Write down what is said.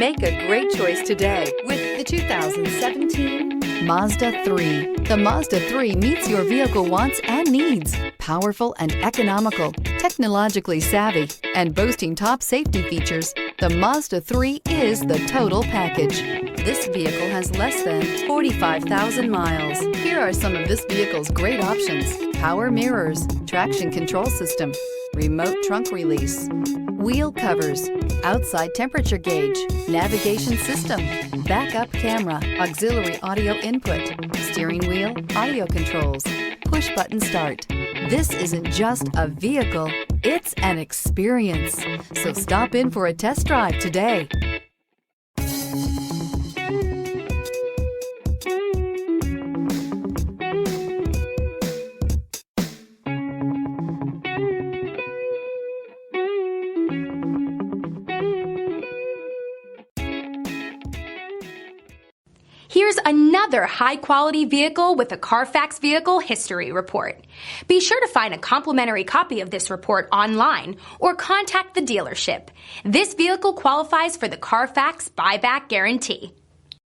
Make a great choice today with the 2017 Mazda 3. The Mazda 3 meets your vehicle wants and needs. Powerful and economical, technologically savvy, and boasting top safety features, the Mazda 3 is the total package. This vehicle has less than 45,000 miles. Here are some of this vehicle's great options: power mirrors, traction control system, remote trunk release, wheel covers, outside temperature gauge, navigation system, backup camera, auxiliary audio input, steering wheel audio controls, push button start. This isn't just a vehicle, it's an experience. So stop in for a test drive today. Here's another high-quality vehicle with a Carfax Vehicle History Report. Be sure to find a complimentary copy of this report online or contact the dealership. This vehicle qualifies for the Carfax Buyback Guarantee.